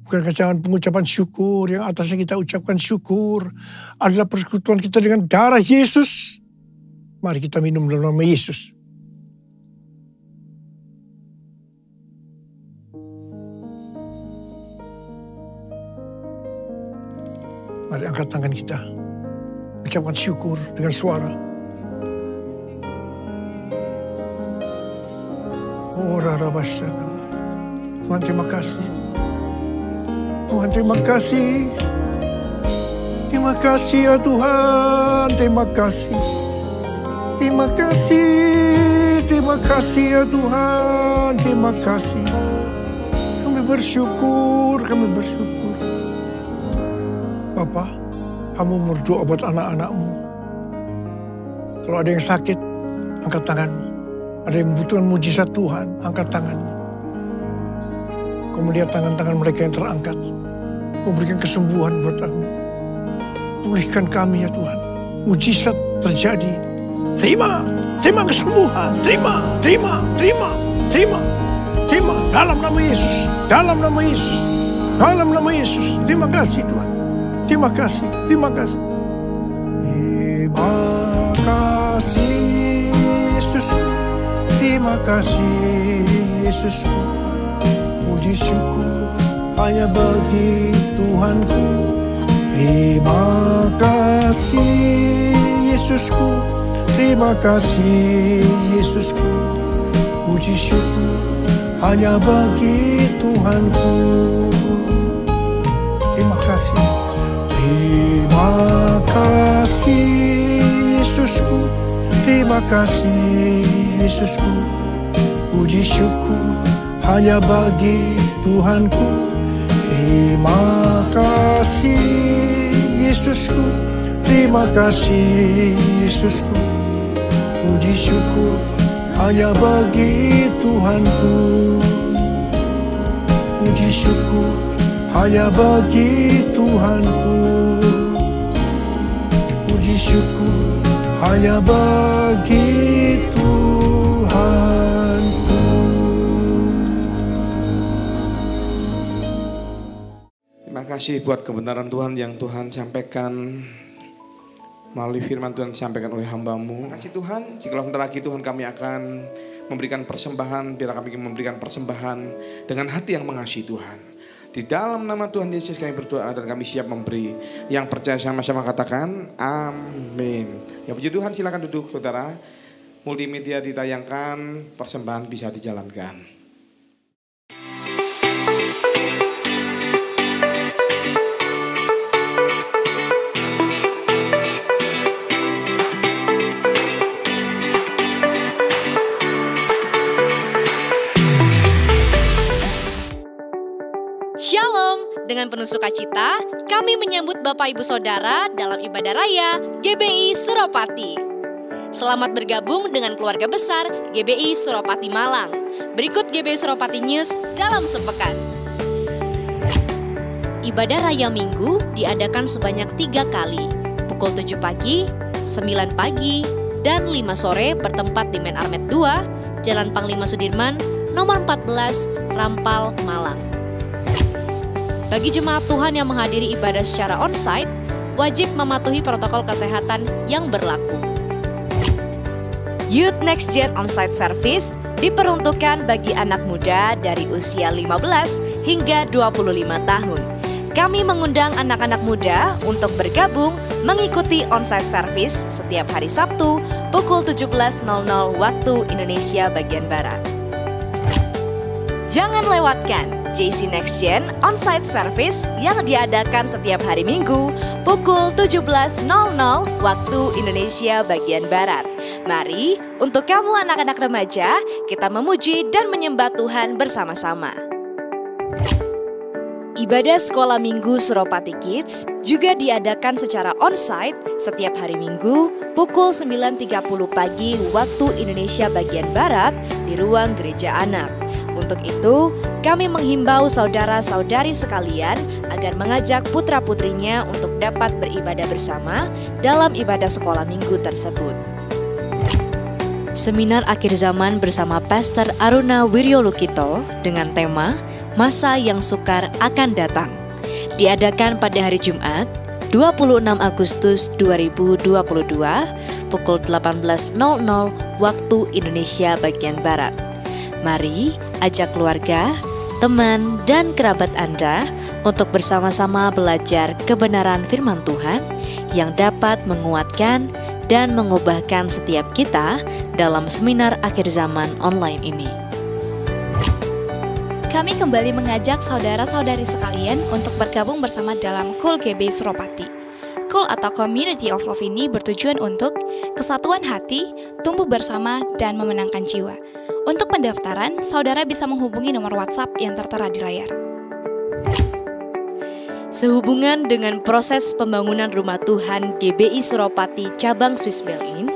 E: Bukankah cawan pengucapan syukur yang atasnya kita ucapkan syukur adalah persekutuan kita dengan darah Yesus. Mari kita minum dalam nama Yesus. Mari angkat tangan kita. Ucapkan syukur dengan suara. Tuhan terima kasih. Tuhan terima kasih. Terima kasih ya Tuhan. Terima kasih. Terima kasih. Terima kasih ya Tuhan. Terima kasih. Kami bersyukur. Kami bersyukur. Bapa, kamu berdoa buat anak-anak-Mu. Kalau ada yang sakit, angkat tanganmu. Ada yang membutuhkan mujizat Tuhan, angkat tanganmu. Kau melihat tangan-tangan mereka yang terangkat. Kau berikan kesembuhan buat kami. Pulihkan kami ya Tuhan. Mujizat terjadi. Terima, terima kesembuhan. Terima, terima, terima, terima, terima. Dalam nama Yesus, dalam nama Yesus, dalam nama Yesus. Terima kasih Tuhan. Terima kasih, terima kasih. Terima kasih Yesusku, terima kasih Yesusku. Puji syukur hanya bagi Tuhanku. Terima kasih Yesusku, terima kasih Yesusku. Puji syukur hanya bagi Tuhanku. Terima kasih. Terima kasih Yesusku, terima kasih Yesusku. Puji syukur hanya bagi Tuhanku. Terima kasih Yesusku, terima kasih Yesusku. Puji syukur hanya bagi Tuhanku. Puji syukur hanya bagi Tuhanku. Puji syukur hanya bagi Tuhanku.
F: Terima kasih buat kebenaran Tuhan yang Tuhan sampaikan melalui firman Tuhan disampaikan oleh hamba-Mu. Terima kasih Tuhan, jikalau sebentar lagi Tuhan kami akan memberikan persembahan, biar kami memberikan persembahan dengan hati yang mengasihi Tuhan. Di dalam nama Tuhan Yesus kami berdoa dan kami siap memberi. Yang percaya sama-sama katakan amin. Ya puji Tuhan, silakan duduk saudara. Multimedia ditayangkan, persembahan bisa dijalankan.
G: Shalom, dengan penuh sukacita kami menyambut Bapak Ibu Saudara dalam ibadah raya GBI Suropati. Selamat bergabung dengan keluarga besar GBI Suropati Malang. Berikut GBI Suropati News dalam sepekan. Ibadah raya Minggu diadakan sebanyak 3 kali, pukul 7 pagi, 9 pagi, dan 5 sore bertempat di Men Armet 2, Jalan Panglima Sudirman, nomor 14, Rampal, Malang. Bagi jemaat Tuhan yang menghadiri ibadah secara onsite, wajib mematuhi protokol kesehatan yang berlaku. Youth Next Gen Onsite Service diperuntukkan bagi anak muda dari usia 15 hingga 25 tahun. Kami mengundang anak-anak muda untuk bergabung mengikuti onsite service setiap hari Sabtu pukul 17.00 waktu Indonesia bagian Barat. Jangan lewatkan JC Next Gen Onsite Service yang diadakan setiap hari Minggu pukul 17.00 waktu Indonesia bagian Barat. Mari untuk kamu anak-anak remaja, kita memuji dan menyembah Tuhan bersama-sama. Ibadah Sekolah Minggu Suropati Kids juga diadakan secara onsite setiap hari Minggu pukul 9.30 pagi waktu Indonesia bagian Barat di ruang gereja anak. Untuk itu, kami menghimbau saudara-saudari sekalian agar mengajak putra-putrinya untuk dapat beribadah bersama dalam ibadah sekolah minggu tersebut. Seminar akhir zaman bersama Pastor Aruna Wiryolukito dengan tema Masa yang Sukar akan datang diadakan pada hari Jumat 26 Agustus 2022 pukul 18.00 waktu Indonesia bagian Barat. Mari ajak keluarga, teman, dan kerabat Anda untuk bersama-sama belajar kebenaran firman Tuhan yang dapat menguatkan dan mengubahkan setiap kita dalam seminar akhir zaman online ini.
H: Kami kembali mengajak saudara-saudari sekalian untuk bergabung bersama dalam KUL GBI Suropati. KUL atau Community of Love ini bertujuan untuk kesatuan hati, tumbuh bersama, dan memenangkan jiwa. Untuk pendaftaran, saudara bisa menghubungi nomor WhatsApp yang tertera di layar.
G: Sehubungan dengan proses pembangunan Rumah Tuhan GBI Suropati Cabang Swiss Berlin,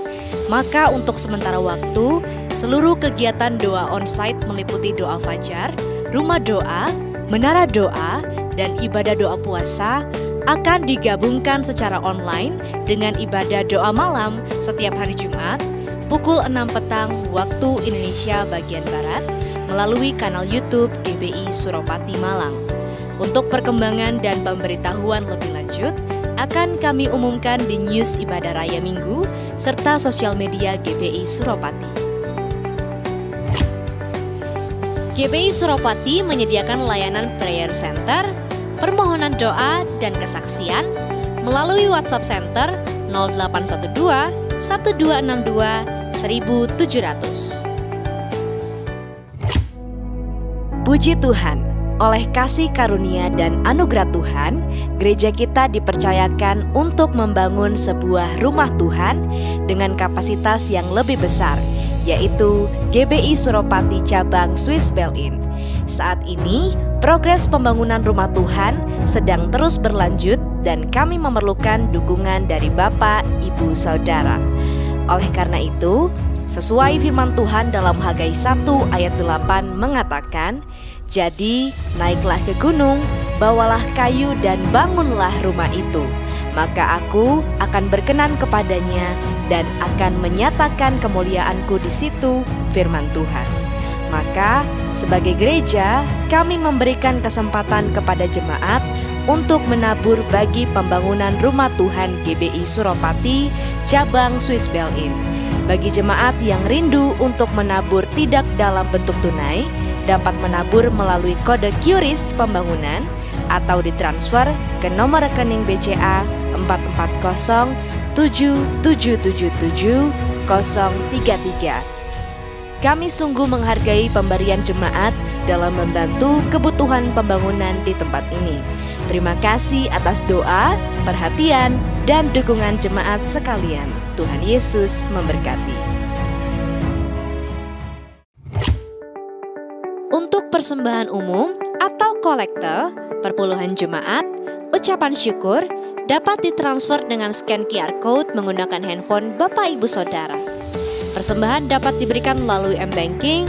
G: maka untuk sementara waktu, seluruh kegiatan doa onsite meliputi doa fajar, rumah doa, menara doa, dan ibadah doa puasa akan digabungkan secara online dengan ibadah doa malam setiap hari Jumat pukul 6 petang waktu Indonesia bagian Barat melalui kanal YouTube GBI Suropati Malang. Untuk perkembangan dan pemberitahuan lebih lanjut akan kami umumkan di news ibadah raya Minggu serta sosial media GBI Suropati. GBI Suropati menyediakan layanan prayer center, permohonan doa, dan kesaksian melalui WhatsApp Center 0812 1262 1700. Puji Tuhan, oleh kasih karunia dan anugerah Tuhan, gereja kita dipercayakan untuk membangun sebuah rumah Tuhan dengan kapasitas yang lebih besar, yaitu GBI Suropati Cabang Swiss Berlin. Saat ini, progres pembangunan rumah Tuhan sedang terus berlanjut dan kami memerlukan dukungan dari Bapak, Ibu, Saudara. Oleh karena itu, Sesuai firman Tuhan dalam Hagai 1 ayat 8 mengatakan, "Jadi naiklah ke gunung, bawalah kayu dan bangunlah rumah itu. Maka aku akan berkenan kepadanya dan akan menyatakan kemuliaanku di situ," firman Tuhan. Maka sebagai gereja kami memberikan kesempatan kepada jemaat untuk menabur bagi pembangunan rumah Tuhan GBI Suropati cabang Swiss Belin. Bagi jemaat yang rindu untuk menabur tidak dalam bentuk tunai, dapat menabur melalui kode QRIS pembangunan atau ditransfer ke nomor rekening BCA 44077770033. Kami sungguh menghargai pemberian jemaat dalam membantu kebutuhan pembangunan di tempat ini. Terima kasih atas doa, perhatian, dan dukungan jemaat sekalian. Tuhan Yesus memberkati. Untuk persembahan umum atau kolekte, perpuluhan jemaat, ucapan syukur dapat ditransfer dengan scan QR Code menggunakan handphone Bapak Ibu Saudara. Persembahan dapat diberikan melalui M-Banking,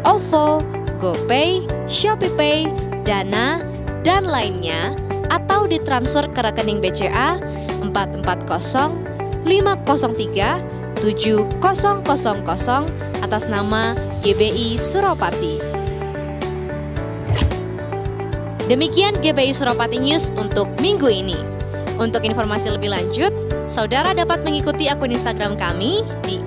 G: OVO, GoPay, ShopeePay, Dana, dan lainnya, atau ditransfer ke rekening BCA 44050037000 atas nama GBI Suropati. Demikian GBI Suropati News untuk minggu ini. Untuk informasi lebih lanjut, saudara dapat mengikuti akun Instagram kami di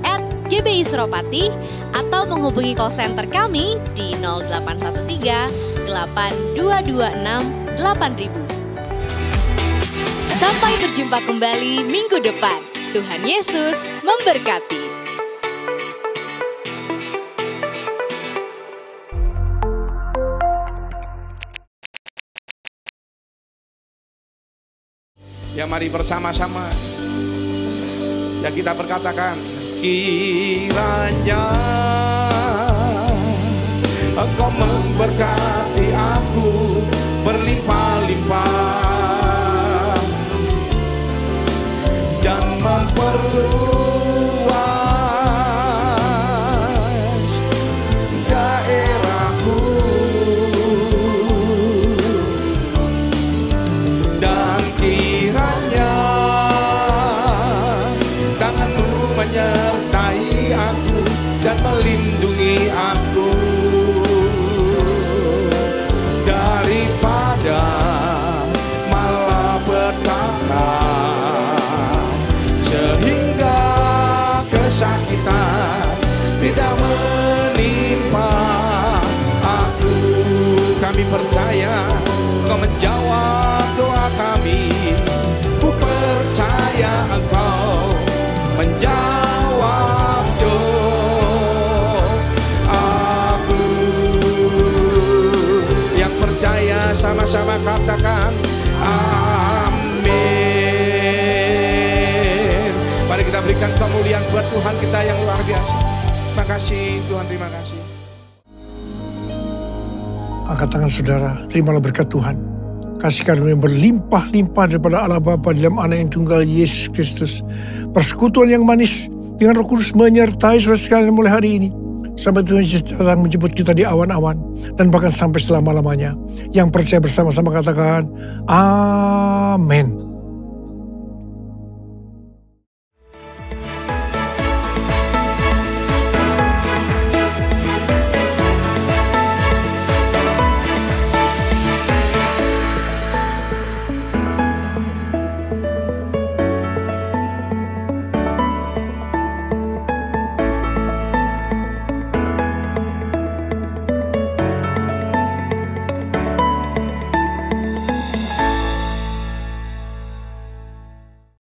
G: @GBI Suropati atau menghubungi call center kami di 0813 8226 8000. Sampai berjumpa kembali minggu depan. Tuhan Yesus memberkati.
F: Ya, mari bersama-sama ya kita berkatakan, kiranya Engkau memberkati aku berlimpah-limpah dan memperluas daerahku, dan kiranya tangan-Mu menyertai aku dan melindungi aku daripada malapetaka, sehingga kesakitan tidak menimpa aku. Kami percaya Engkau menjawab doa kami. Ku percaya Engkau menjawab doa aku. Yang percaya sama-sama katakan amin. Mari kita berikan kemuliaan buat Tuhan kita yang luar biasa. Terima kasih Tuhan, terima kasih.
E: Angkat tangan saudara, terimalah berkat Tuhan. Kasih karunia berlimpah-limpah daripada Allah Bapa dalam Anak yang tunggal Yesus Kristus. Persekutuan yang manis dengan Roh Kudus menyertai saudara sekalian mulai hari ini. Sampai Tuhan Yesus datang menjemput kita di awan-awan. Dan bahkan sampai selama-lamanya. Yang percaya bersama-sama katakan, amin.